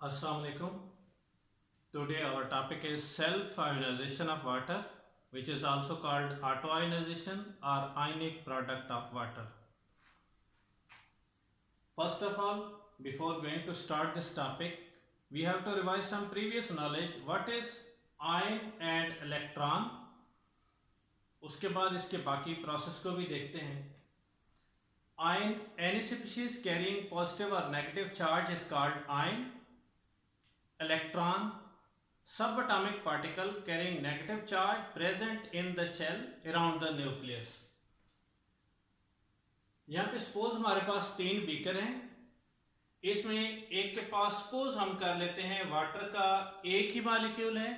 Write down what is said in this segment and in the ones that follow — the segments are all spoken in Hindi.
Assalamu alaikum. Today our topic is self-ionization of water, which is also called autoionization or ionic product of water. First of all, before going to start this topic, we have to revise some previous knowledge. What is ion and electron? उसके बाद इसके बाकी प्रोसेस को भी देखते हैं. Ion, any species carrying positive or negative charge is called ion. Electron, subatomic particle carrying negative charge present in the shell around the nucleus. यहाँ पे सपोज हमारे पास 3 बीकर हैं. इसमें एक के पास सपोज हम कर लेते हैं वाटर का एक ही मॉलिक्यूल है.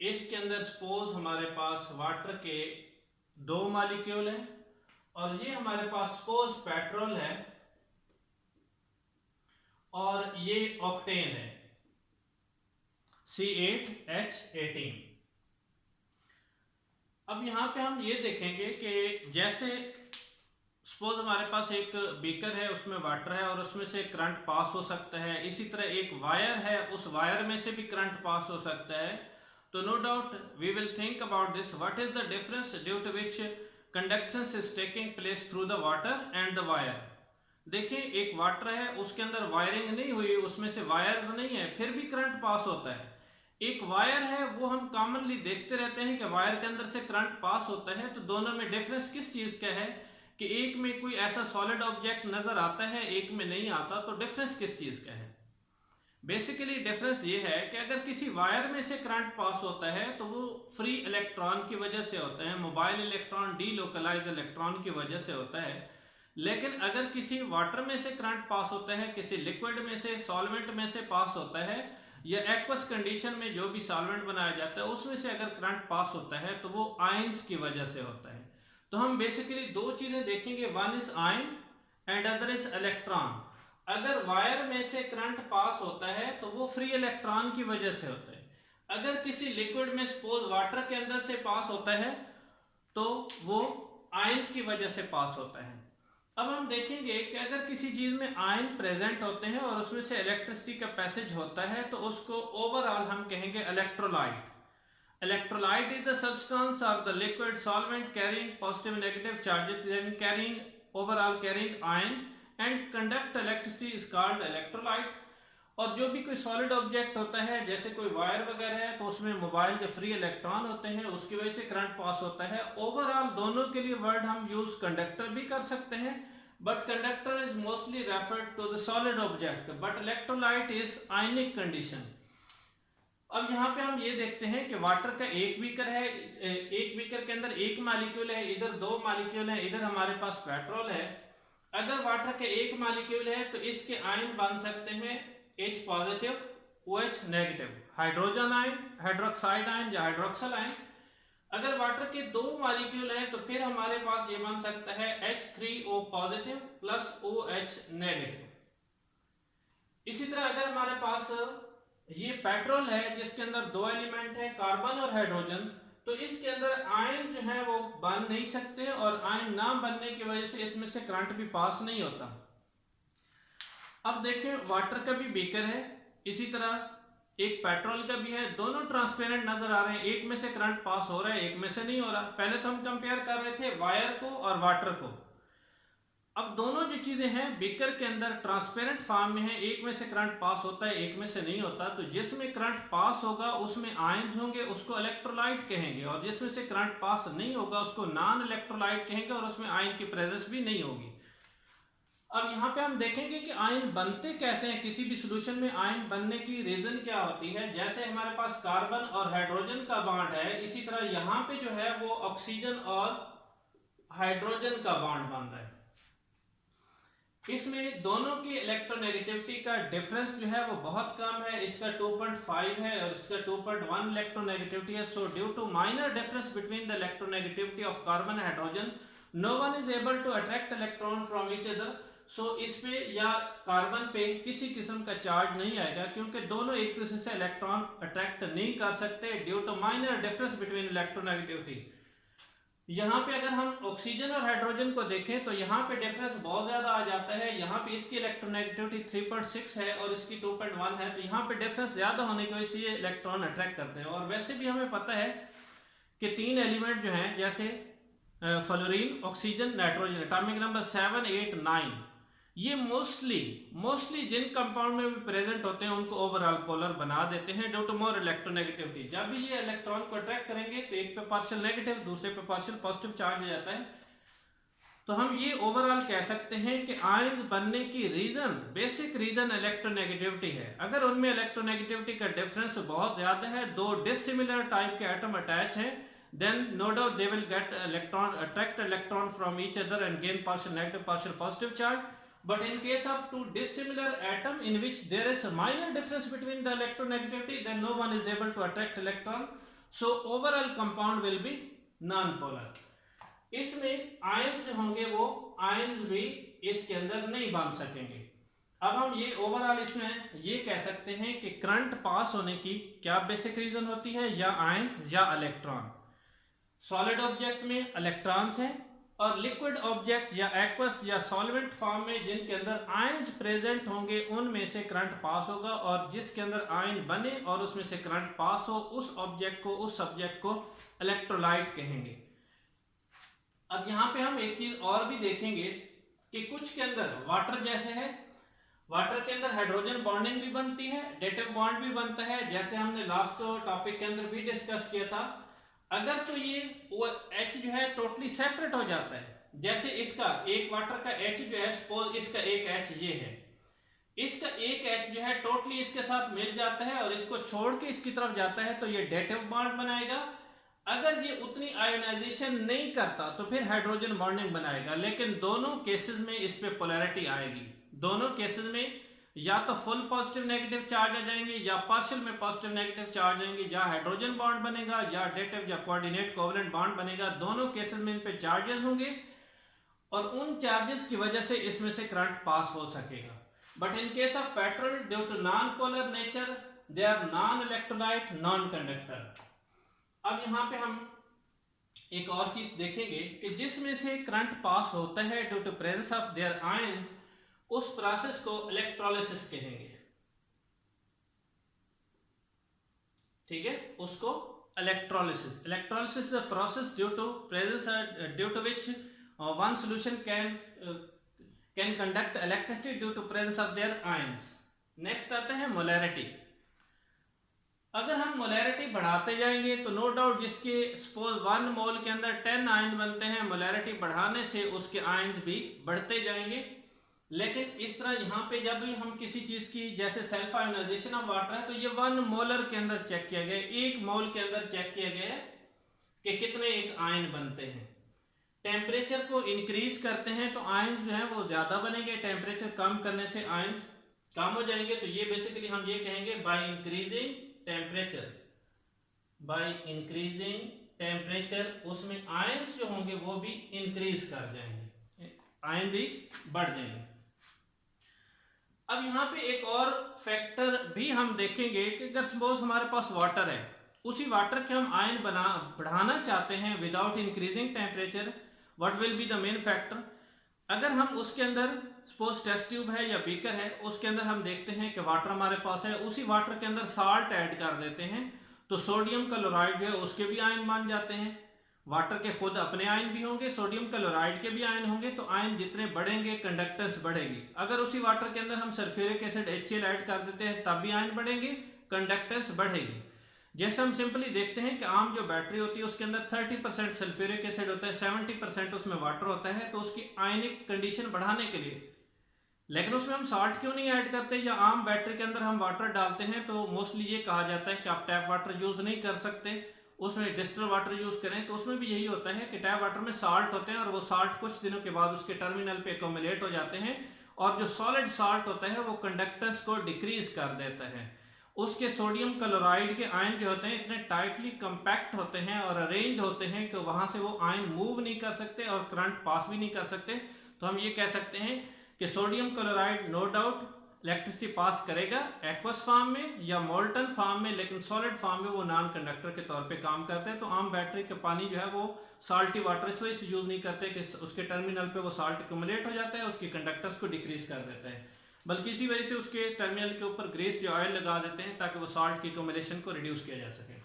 इसके अंदर सपोज हमारे पास वाटर के 2 मॉलिक्यूल हैं और ये हमारे पास सपोज पेट्रोल है और ये ऑक्टेन है C8H18. अब यहां पे हम ये देखेंगे कि जैसे सपोज हमारे पास एक बीकर है, उसमें वाटर है और उसमें से करंट पास हो सकता है. इसी तरह एक वायर है, उस वायर में से भी करंट पास हो सकता है. तो no doubt we will think about this. What is the difference due to which conductance is taking place through the water and the wire. देखिए एक वाटर है, उसके अंदर वायरिंग नहीं हुई, उसमें से वायर नहीं है, फिर भी करंट पास होता है. एक वायर है, वो हम कॉमनली देखते रहते हैं कि वायर के अंदर से करंट पास होता है. तो दोनों में डिफरेंस किस चीज का है कि एक में कोई ऐसा सॉलिड ऑब्जेक्ट नजर आता है, एक में नहीं आता. तो डिफरेंस किस चीज का है? बेसिकली डिफरेंस ये है कि अगर किसी वायर में से करंट पास होता है तो वो फ्री इलेक्ट्रॉन की वजह से होता है, मोबाइल इलेक्ट्रॉन, डीलोकलाइज इलेक्ट्रॉन की वजह से होता है. लेकिन अगर किसी वाटर में से करंट पास होता है, किसी लिक्विड में से, सॉल्वेंट में से पास होता है, या एक्वस कंडीशन में जो भी सॉल्वेंट बनाया जाता है उसमें से अगर करंट पास होता है तो वो आयंस की वजह से होता है. तो हम बेसिकली 2 चीजें देखेंगे, one is ion and other is electron. अगर वायर में से करंट पास होता है तो वो फ्री इलेक्ट्रॉन की वजह से होता है. अगर किसी लिक्विड में सपोज वाटर के अंदर से पास होता है तो वो आयंस की वजह से पास होता है. अब हम देखेंगे कि अगर किसी चीज में आयन प्रेजेंट होते हैं और उसमें से इलेक्ट्रिसिटी का पैसेज होता है तो उसको ओवरऑल हम कहेंगे electrolyte. Electrolyte is the substance or the liquid solvent carrying positive and negative charges and carrying ions and conduct electricity is called electrolyte. और जो भी कोई सॉलिड ऑब्जेक्ट होता है जैसे कोई वायर वगैरह है तो उसमें मोबाइल के फ्री इलेक्ट्रॉन होते हैं, उसकी वजह से करंट पास होता है. ओवरऑल दोनों के लिए वर्ड हम यूज कंडक्टर भी कर सकते हैं, but conductor is mostly referred to the solid object, but electrolyte is ionic condition. अब यहाँ पे हम ये देखते हैं कि वाटर का एक बीकर है, एक बीकर के अंदर एक मॉलिक्यूल है, इधर 2 मॉलिक्यूल है, इधर हमारे पास पेट्रोल है. अगर वाटर का एक मॉलिक्यूल है तो इसके आयन बन सकते हैं H positive, OH negative, hydrogen ion, hydroxide ion या हाइड्रोक्सल आयन. अगर वाटर के 2 मॉलिक्यूल है तो फिर हमारे पास ये बन सकता है H3O positive plus OH negative. इसी तरह अगर हमारे पास ये पेट्रोल है जिसके अंदर 2 एलिमेंट है, कार्बन और हाइड्रोजन, तो इसके अंदर आयन जो है वो बन नहीं सकते और आयन ना बनने की वजह से इसमें से करंट भी पास नहीं होता. अब देखें वाटर का भी बीकर है, इसी तरह एक पेट्रोल का भी है, दोनों ट्रांसपेरेंट नजर आ रहे हैं. एक में से करंट पास हो रहा है, एक में से नहीं हो रहा. पहले तो हम कंपेयर कर रहे थे वायर को और वाटर को. अब दोनों जो चीजें हैं बीकर के अंदर ट्रांसपेरेंट फॉर्म में है, एक में से करंट पास होता है, एक में से नहीं होता. तो जिसमें करंट पास होगा उसमें आयंस होंगे, उसको इलेक्ट्रोलाइट कहेंगे, और जिसमें से करंट पास नहीं होगा उसको नॉन इलेक्ट्रोलाइट कहेंगे और उसमें आयन की प्रेजेंस भी नहीं होगी. अब यहाँ पे हम देखेंगे कि आयन बनते कैसे हैं, किसी भी सॉल्यूशन में आयन बनने की रीजन क्या होती है. जैसे हमारे पास कार्बन और हाइड्रोजन का बॉन्ड है, इसी तरह यहाँ पे जो है वो ऑक्सीजन और हाइड्रोजन का बॉन्ड बन रहा है. इसमें दोनों की इलेक्ट्रोनेगेटिविटी का डिफरेंस जो है वो बहुत कम है. इसका 2.5 है और इसका 2.1 इलेक्ट्रोनेगेटिविटी है. So due to minor difference between the electronegativity of carbon and hydrogen, no one is able to attract electron from each other. So इस पे या कार्बन पे किसी किस्म का चार्ज नहीं आएगा क्योंकि दोनों एक दूसरे से इलेक्ट्रॉन अट्रैक्ट नहीं कर सकते due to minor difference between electronegativity. यहाँ पे अगर हम ऑक्सीजन और हाइड्रोजन को देखें तो यहाँ पे डिफरेंस बहुत ज्यादा आ जाता है। यहाँ पे इसकी इलेक्ट्रोनेगेटिविटी 3.6 है और इसकी 2.1 है, तो यहाँ पे डिफरेंस ज्यादा होने की वजह से ये इलेक्ट्रॉन अट्रैक्ट करते हैं। और वैसे भी हमें पता है कि 3 एलिमेंट जो हैं जैसे fluorine, oxygen, nitrogen, atomic number 7, 8, 9, ये मोस्टली जिन कंपाउंड में भी प्रेजेंट होते हैं उनको ओवरऑल पोलर बना देते हैं ड्यू टू मोर इलेक्ट्रोनेगेटिविटी। जब भी ये इलेक्ट्रॉन को अट्रैक्ट करेंगे तो एक पे पार्शियल नेगेटिव, दूसरे पे पार्शियल पॉजिटिव चार्ज हो जाता है। तो हम ये ओवरऑल कह सकते हैं कि आयंस बनने की बेसिक रीजन इलेक्ट्रोनेगेटिविटी है। अगर उनमें इलेक्ट्रोनेगेटिविटी का डिफरेंस बहुत ज्यादा है, दो डिसिमिलर टाइप के एटम अटैच हैं, then no doubt they will get attract electron from each other and gain partial negative, partial positive charge. But in case of two dissimilar atom in which there is a minor difference between the electronegativity, then no one is able to attract electron, so overall compound will be non-polar. इसमें आयंस जो होंगे वो आयंस भी इसके अंदर नहीं बन सकेंगे। अब हम ये ओवरऑल इसमें ये कह सकते हैं कि करंट पास होने की क्या बेसिक रीजन होती है, या आयंस या इलेक्ट्रॉन। सॉलिड ऑब्जेक्ट में इलेक्ट्रॉन्स हैं और लिक्विड ऑब्जेक्ट या एक्वस या सॉल्वेंट फॉर्म में जिनके अंदर आयंस प्रेजेंट होंगे उनमें से करंट पास होगा, और जिसके अंदर आयन बने और उसमें से करंट पास हो उस ऑब्जेक्ट को, उस सब्जेक्ट को इलेक्ट्रोलाइट कहेंगे। अब यहाँ पे हम एक चीज और भी देखेंगे कि कुछ के अंदर वाटर जैसे है, वाटर के अंदर हाइड्रोजन बॉन्डिंग भी बनती है, डेटिव बॉन्ड भी बनता है, जैसे हमने लास्ट टॉपिक के अंदर भी डिस्कस किया था। अगर तो ये वो H जो है टोटली सेपरेट हो जाता है, जैसे इसका एक वाटर का H जो है, सपोज इसका एक H ये है, इसका एक H जो है टोटली इसके साथ मिल जाता है और इसको छोड़ के इसकी तरफ जाता है, तो ये डेटिव बॉन्ड बनाएगा। अगर ये उतनी आयोनाइजेशन नहीं करता तो फिर हाइड्रोजन बॉन्डिंग बनाएगा, लेकिन दोनों केसेस में इस पे पोलैरिटी आएगी। दोनों केसेस में या तो फुल पॉजिटिव नेगेटिव चार्ज आ जाएंगे, या पार्शियल में पॉजिटिव नेगेटिव चार्ज आएंगे, या हाइड्रोजन बॉन्ड बनेगा, या डेटिव या कोऑर्डिनेट कोवलेंट बॉन्ड बनेगा। दोनों केसेस में इन पे चार्जेस होंगे और उन चार्जेस की वजह से इसमें से करंट पास हो सकेगा। But in case of petrol, due to non polar nature, they are non electrolyte, non conductor. अब यहाँ पे हम एक और चीज देखेंगे कि जिसमें से करंट पास होता है due to presence of their ions, उस प्रोसेस को इलेक्ट्रोलिसिस कहेंगे। ठीक है, उसको electrolysis is the process due to presence due to which one solution can conduct electricity due to presence of their ions. Next आता है मोलैरिटी। अगर हम मोलैरिटी बढ़ाते जाएंगे तो नो डाउट जिसके सपोज 1 मोल के अंदर 10 आयन बनते हैं, मोलैरिटी बढ़ाने से उसके आयंस भी बढ़ते जाएंगे। लेकिन इस तरह यहाँ पे जब भी हम किसी चीज की जैसे सेल्फ आयोनाइजेशन ऑफ वाटर है, तो ये 1 मोलर के अंदर चेक किया गया, 1 मोल के अंदर चेक किया गया है कि कितने एक आयन बनते हैं। टेम्परेचर को इंक्रीज करते हैं तो आयंस जो है वो ज्यादा बनेंगे, टेम्परेचर कम करने से आयंस कम हो जाएंगे। तो ये बेसिकली हम ये कहेंगे बाय इंक्रीजिंग टेम्परेचर, उसमें आयंस जो होंगे वो भी इंक्रीज कर जाएंगे, आयन भी बढ़ जाएंगे। अब यहाँ पे एक और फैक्टर भी हम देखेंगे कि अगर सपोज हमारे पास वाटर है, उसी वाटर के हम आयन बढ़ाना चाहते हैं without increasing temperature, what will be the main factor. अगर हम उसके अंदर सपोज टेस्ट ट्यूब है या बीकर है, उसके अंदर हम देखते हैं कि वाटर हमारे पास है, उसी वाटर के अंदर साल्ट ऐड कर देते हैं, तो सोडियम क्लोराइड जो है उसके भी आयन बन जाते हैं। वाटर के खुद अपने आयन भी होंगे, सोडियम क्लोराइड के भी आयन होंगे, तो आयन जितने बढ़ेंगे कंडक्टेंस बढ़ेगी। अगर उसी वाटर के अंदर हम सल्फ्यूरिक एसिड HCl ऐड कर देते हैं तब भी आयन बढ़ेंगे, कंडक्टेंस बढ़ेगी। जैसे हम सिंपली देखते हैं कि आम जो बैटरी होती है उसके अंदर 30% सल्फ्यूरिक एसिड होता है, 70% उसमें वाटर होता है, तो उसकी आयनिक कंडीशन बढ़ाने के लिए। लेकिन उसमें हम साल्ट क्यों नहीं ऐड करते, या आम बैटरी के अंदर हम वाटर डालते हैं तो मोस्टली ये कहा जाता है कि आप टैप वाटर यूज नहीं कर सकते, उसमें डिस्टिल वाटर यूज करें। तो उसमें भी यही होता है कि टैप वाटर में साल्ट होते हैं और वो साल्ट कुछ दिनों के बाद उसके टर्मिनल पे एक्यूमुलेट हो जाते हैं, और जो सॉलिड साल्ट होता है वो कंडक्टेंस को डिक्रीज कर देता है। उसके सोडियम क्लोराइड के आयन जो होते हैं इतने टाइटली कंपैक्ट होते हैं और अरेंज्ड होते हैं कि वहां से वो आयन मूव नहीं कर सकते और करंट पास भी नहीं कर सकते। तो हम ये कह सकते हैं कि sodium chloride no doubt electricity pass करेगा एक्वस फॉर्म में या मोल्टन फॉर्म में, लेकिन सॉलिड फॉर्म में वो नॉन कंडक्टर के तौर पे काम करते हैं। तो आम बैटरी के पानी जो है वो साल्टी वाटर इस वजह से यूज नहीं करते कि उसके टर्मिनल पे वो साल्ट एक्यूमुलेट हो जाता है, उसकी कंडक्टर्स को डिक्रीज कर देता है, बल्कि इसी वजह से उसके टर्मिनल के ऊपर ग्रेस या ऑयल लगा देते हैं ताकि वो साल्ट की एक्यूमुलेशन को रिड्यूस किया जा सके।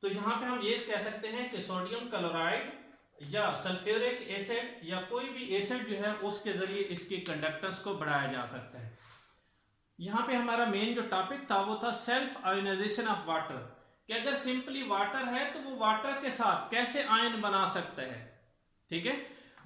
तो यहाँ पे हम ये कह सकते हैं कि सोडियम क्लोराइड या सल्फ्यूरिक एसिड या कोई भी एसिड जो है उसके जरिए इसकी कंडक्टेंस को बढ़ाया जा सकता है। यहाँ पे हमारा मेन जो टॉपिक था वो था सेल्फ आयोनाइजेशन ऑफ वाटर, कि अगर सिंपली वाटर है तो वो वाटर के साथ कैसे आयन बना सकता है। ठीक है,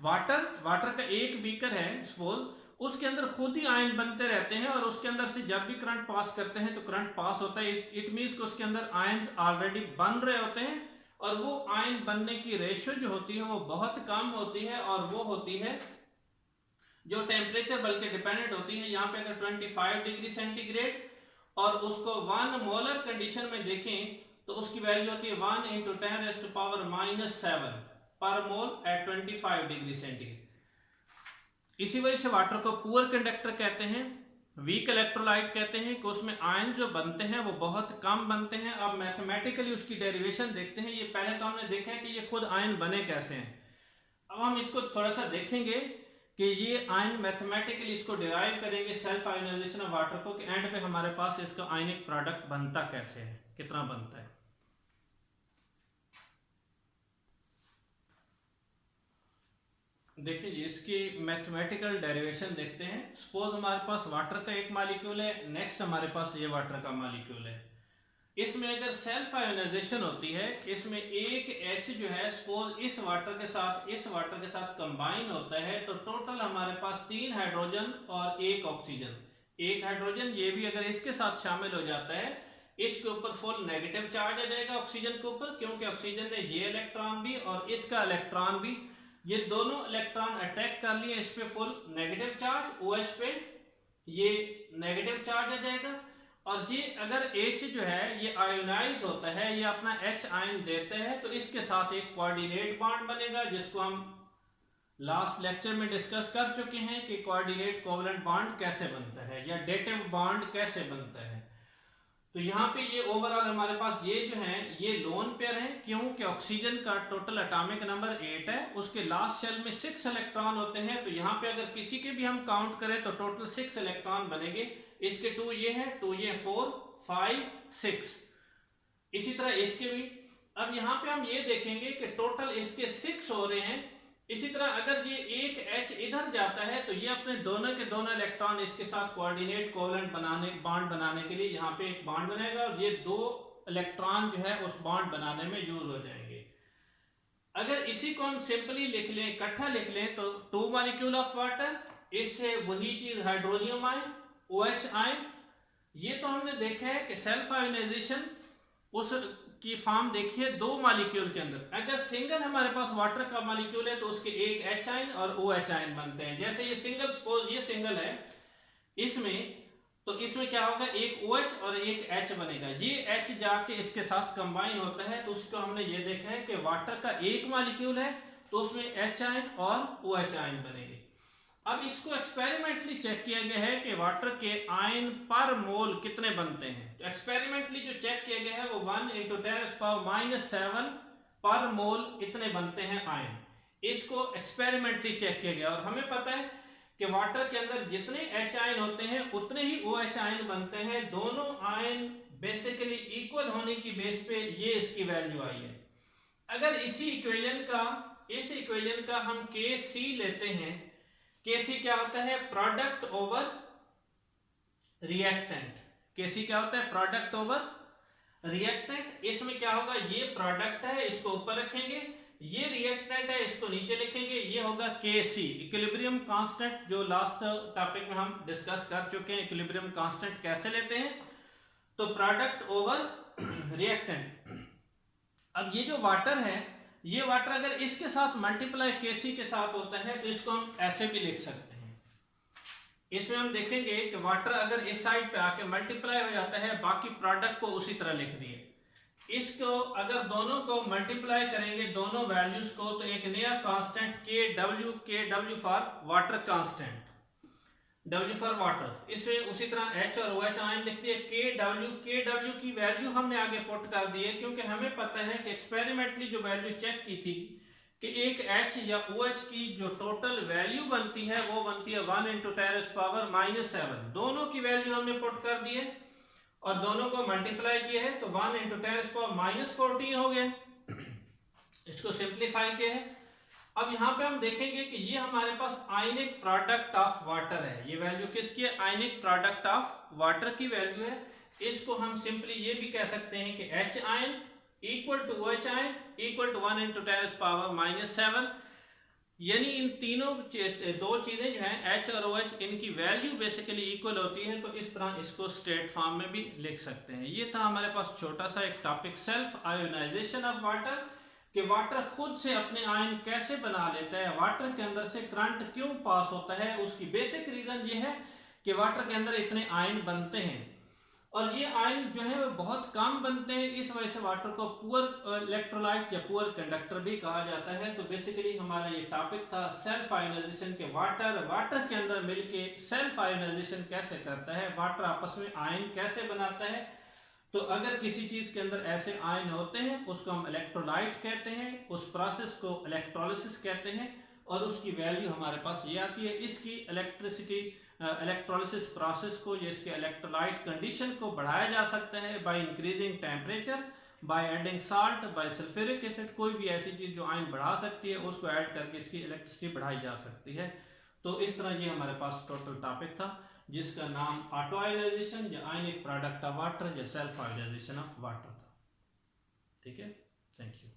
वाटर का एक बीकर है सपोज, उसके अंदर खुद ही आयन बनते रहते हैं और उसके अंदर से जब भी करंट पास करते हैं तो करंट पास होता है, इट मीन्स कि उसके अंदर आयन ऑलरेडी बन रहे होते हैं और वो आयन बनने की रेशियो जो होती है वो बहुत कम होती है और वो होती है जो टेम्परेचर बल्कि डिपेंडेंट होती है। यहाँ पे अगर 25 डिग्री सेंटीग्रेड और उसको 1 मोलर कंडीशन में देखें तो उसकी वैल्यू होती है 1 × 10⁻⁻7 पर मोल एट 25 डिग्री सेंटीग्रेड। इसी वजह से वाटर को पुअर कंडक्टर कहते हैं, वीक इलेक्ट्रोलाइट कहते हैं कि उसमें आयन जो बनते हैं वो बहुत कम बनते हैं। अब मैथमेटिकली उसकी डेरिवेशन देखते हैं। ये पहले तो हमने देखा है कि ये खुद आयन बने कैसे हैं। अब हम इसको थोड़ा सा देखेंगे कि ये आयन मैथमेटिकली इसको डिराइव करेंगे सेल्फ आयोनाइजेशन ऑफ वाटर को, कि एंड पे हमारे पास इसका आयनिक प्रोडक्ट बनता कैसे है, कितना बनता है। देखिए इसकी मैथमेटिकल डेरिवेशन देखते हैं। सपोज हमारे पास वाटर का एक मॉलिक्यूल है, नेक्स्ट हमारे पास ये वाटर का मॉलिक्यूल है। इसमें अगर सेल्फ आयोनाइजेशन होती है, इसमें एक H जो है सपोज इस वाटर के साथ कंबाइन होता है तो टोटल हमारे पास 3 हाइड्रोजन और 1 ऑक्सीजन। एक हाइड्रोजन ये भी अगर इसके साथ शामिल हो जाता है, इसके ऊपर फुल नेगेटिव चार्ज आ जाएगा ऑक्सीजन के ऊपर, क्योंकि ऑक्सीजन ने ये इलेक्ट्रॉन भी और इसका इलेक्ट्रॉन भी, ये दोनों इलेक्ट्रॉन अटैक कर लिए इस पे फुल नेगेटिव चार्ज, OH पे ये नेगेटिव चार्ज आ जाएगा। और ये अगर H जो है ये आयोनाइज होता है, ये अपना H आयन देता है तो इसके साथ एक कोऑर्डिनेट बॉन्ड बनेगा, जिसको हम लास्ट लेक्चर में डिस्कस कर चुके हैं कि कोऑर्डिनेट कोवलेंट बॉन्ड कैसे बनता है या डेटिव बॉन्ड कैसे बनता है। तो यहाँ पे ये ओवरऑल हमारे पास ये जो है ये लोन पेयर है, क्योंकि ऑक्सीजन का टोटल एटॉमिक नंबर 8 है, उसके लास्ट शेल में 6 इलेक्ट्रॉन होते हैं। तो यहाँ पे अगर किसी के भी हम काउंट करें तो टोटल 6 इलेक्ट्रॉन बनेंगे। इसके 2 ये है, 2 ये 4 5 6, इसी तरह इसके भी। अब यहाँ पे हम ये देखेंगे कि टोटल इसके 6 हो रहे हैं। इसी तरह अगर ये एक H इधर जाता है तो ये अपने दोनों के दोनों इलेक्ट्रॉन इसके साथ कोऑर्डिनेट कोवलेंट बॉन्ड बनाने के लिए यहाँ पे एक बॉन्ड बनाएगा और ये 2 इलेक्ट्रॉन जो है उस बॉन्ड बनाने में यूज हो जाएंगे। अगर इसी को हम सिंपली लिख लें, इकट्ठा लिख लें तो 2 मॉलिक्यूल ऑफ वाटर, इससे वही चीज हाइड्रोनियम आयन, OH आयन। ये तो हमने देखा है कि सेल्फ आयोनाइजेशन उस की फॉर्म देखिए 2 मॉलिक्यूल के अंदर। अगर सिंगल हमारे पास वाटर का मॉलिक्यूल है तो उसके एक H आयन और OH आयन बनते हैं। जैसे ये सिंगल, सपोज ये सिंगल है इसमें, तो इसमें क्या होगा, एक OH और एक H बनेगा। ये H जाके इसके साथ कंबाइन होता है तो उसको हमने ये देखा है कि वाटर का एक मॉलिक्यूल है तो उसमें H आयन और OH आयन बनेंगे। अब इसको एक्सपेरिमेंटली चेक किया गया है कि वाटर के आयन पर मोल कितने बनते हैं। तो एक्सपेरिमेंटली जो चेक किया गया है वो 1 × 10⁻⁷ पर मोल इतने बनते हैं आयन। इसको एक्सपेरिमेंटली चेक किया गया और हमें पता है कि वाटर के अंदर जितने H आयन होते हैं उतने ही OH आयन बनते हैं। दोनों आयन बेसिकली इक्वल होने की बेस पे ये इसकी वैल्यू आई है। अगर इस इक्वेशन का हम Kc लेते हैं, Kc क्या होता है, प्रोडक्ट ओवर रिएक्टेंट। Kc क्या होता है, प्रोडक्ट ओवर रिएक्टेंट। इसमें क्या होगा, ये प्रोडक्ट है इसको ऊपर रखेंगे, ये रिएक्टेंट है इसको नीचे लिखेंगे, ये होगा Kc इक्विलिब्रियम कांस्टेंट, जो लास्ट टॉपिक में हम डिस्कस कर चुके हैं। इक्विलिब्रियम कांस्टेंट कैसे लेते हैं, तो प्रोडक्ट ओवर रिएक्टेंट। अब ये जो वाटर है, ये वाटर अगर इसके साथ मल्टीप्लाई Kc के साथ होता है तो इसको हम ऐसे भी लिख सकते हैं। इसमें हम देखेंगे कि वाटर अगर इस साइड पे आके मल्टीप्लाई हो जाता है, बाकी प्रोडक्ट को उसी तरह लिख दिए। इसको अगर दोनों को मल्टीप्लाई करेंगे, दोनों वैल्यूज को, तो एक नया constant KW for water constant, W for water, इसमें उसी तरह H और OH आयन लिख दिए। KW की वैल्यू हमने आगे पुट कर दी है, क्योंकि हमें पता है कि एक्सपेरिमेंटली जो वैल्यू चेक की थी कि एक H या OH की जो टोटल वैल्यू बनती है वो बनती है 1 × 10⁻⁷। दोनों की वैल्यू हमने पुट कर दी है और दोनों को मल्टीप्लाई किया है तो 1 × 10⁻14 हो गया। इसको सिंप्लीफाई किया है। अब यहाँ पे हम देखेंगे कि ये हमारे पास आयनिक प्रोडक्ट ऑफ वाटर है। ये वैल्यू किसकी है? आयनिक प्रोडक्ट ऑफ वाटर की वैल्यू है। इसको हम सिंपली ये भी कह सकते हैं कि H ion equal to OH ion equal to 1 × 10⁻⁷। यानी इन तीनों दो चीजें जो हैं H और OH, इनकी वैल्यू बेसिकली इक्वल होती है। तो इस तरह इसको स्ट्रेट फॉर्म में भी लिख सकते हैं। ये था हमारे पास छोटा सा एक topic, self ionisation of water, कि वाटर खुद से अपने आयन कैसे बना लेता है, वाटर के अंदर से करंट क्यों पास होता है। उसकी बेसिक रीजन ये है कि वाटर के अंदर इतने आयन बनते हैं और ये आयन जो है वो बहुत कम बनते हैं। इस वजह से वाटर को पुअर इलेक्ट्रोलाइट या पुअर कंडक्टर भी कहा जाता है। तो बेसिकली हमारा ये टॉपिक था सेल्फ आयोनाइजेशन के। वाटर के अंदर मिलके सेल्फ आयोनाइजेशन कैसे करता है, वाटर आपस में आयन कैसे बनाता है। तो अगर किसी चीज के अंदर ऐसे आयन होते हैं उसको हम इलेक्ट्रोलाइट कहते हैं, उस प्रोसेस को इलेक्ट्रोलिसिस कहते हैं और उसकी वैल्यू हमारे पास ये आती है। इसकी इलेक्ट्रिसिटी इलेक्ट्रोलिसिस प्रोसेस को या इसके इलेक्ट्रोलाइट कंडीशन को बढ़ाया जा सकता है by increasing temperature, by adding salt, by sulphuric acid. कोई भी ऐसी चीज जो आयन बढ़ा सकती है उसको ऐड करके इसकी इलेक्ट्रिसिटी बढ़ाई जा सकती है। तो इस तरह ये हमारे पास टोटल टॉपिक था जिसका नाम ऑटो आयोनाइजेशन या आयनिक प्रोडक्ट ऑफ वाटर या सेल्फ आयोनाइजेशन ऑफ वाटर था। ठीक है, थैंक यू।